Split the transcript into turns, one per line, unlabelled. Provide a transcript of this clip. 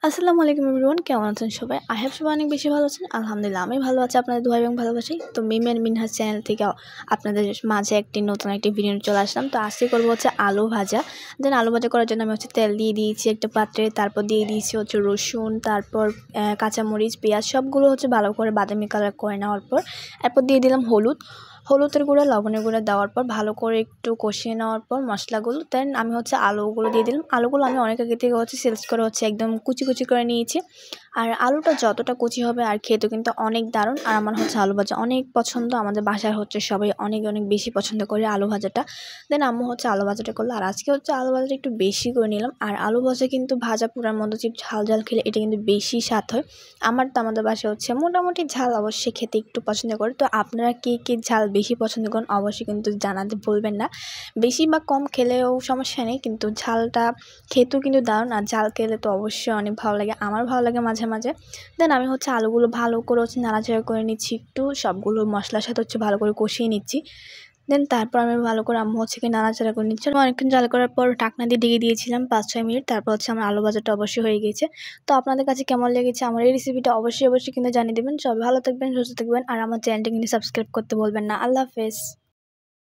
আসসালামু আলাইকুম এভরিওয়ান, কেমন আছেন সবাই? আই হোপ সবাই অনেক বেশি ভালো আছেন। আলহামদুলিল্লাহ আমি ভালো আছি আপনাদের দোয়া এবং ভালোবাসায়। তো মিম এন্ড মিনহাজ চ্যানেল থেকে আপনাদের মাঝে নতুন একটি ভিডিও চলে আসলাম। তো আজকে করবো হচ্ছে আলু ভাজা। দেন আলু ভাজা করার জন্য আমি তেল দিয়ে দিয়েছি একটা পাত্রে, তারপর দিয়ে দিয়েছি রসুন, তারপর কাঁচামরিচ, পেঁয়াজ সবগুলো ভালো করে বাদামি কালার করে নেওয়ার পর এরপর দিয়ে দিলাম হলুদের গুঁড়া, লবণের গুঁড়া দেওয়ার পর ভালো করে একটু কষিয়ে নেওয়ার পর মশলাগুলো দেন আমি আলুগুলো দিয়ে দিলাম। আলুগুলো আমি অনেক আগে থেকে সেলস করে একদম কুচি কুচি করে নিয়েছি। আর আলুটা যতটা কুচি হবে আর খেতে কিন্তু অনেক দারুণ। আর আমার আলু ভাজা অনেক পছন্দ, আমাদের বাসায় সবাই অনেক অনেক বেশি পছন্দ করে আলু ভাজাটা। দেন আম্মু আলু ভাজাটা করলো, আর আজকে আলু ভাজাটা একটু বেশি করে নিলাম। আর আলু ভাজা কিন্তু ভাজা পুরার মধ্যে ঝাল ঝাল খেলে এটা কিন্তু বেশি স্বাদ হয়। আমাদের বাসায় মোটামুটি ঝাল অবশ্যই খেতে একটু পছন্দ করে। তো আপনারা কে ঝাল বেশি পছন্দ করেন অবশ্যই কিন্তু জানাতে ভুলবেন না। বেশি বা কম খেলেও সমস্যা নেই, কিন্তু ঝালটা খেতেও কিন্তু দারুণ। আর ঝাল খেলে তো অবশ্যই অনেক ভালো লাগে, আমার ভালো লাগে মাঝে মাঝে। দেন আমি আলুগুলো ভালো করে নাড়াচাড়া করে নিচ্ছি, একটু সবগুলো মশলার সাথে ভালো করে কষিয়ে নিচ্ছি। দেন তারপর আমি ভালো করে আম্মু নাড়াচাড়া করে নিচ্ছি। অনেকক্ষণ জাল করার পর ঢাকনা দিয়ে ঢেকে দিয়েছিলাম 5-6 মিনিট। তারপর আমার আলু ভাজাটা অবশ্যই হয়ে গিয়েছে। তো আপনাদের কাছে কেমন লেগেছে আমার এই রেসিপিটা অবশ্যই কিন্তু জানিয়ে দেবেন। সবাই ভালো থাকবেন, সুস্থ থাকবেন, আর আমার চ্যানেলটা কিন্তু সাবস্ক্রাইব করতে বলবেন না। আল্লাহ হাফেজ।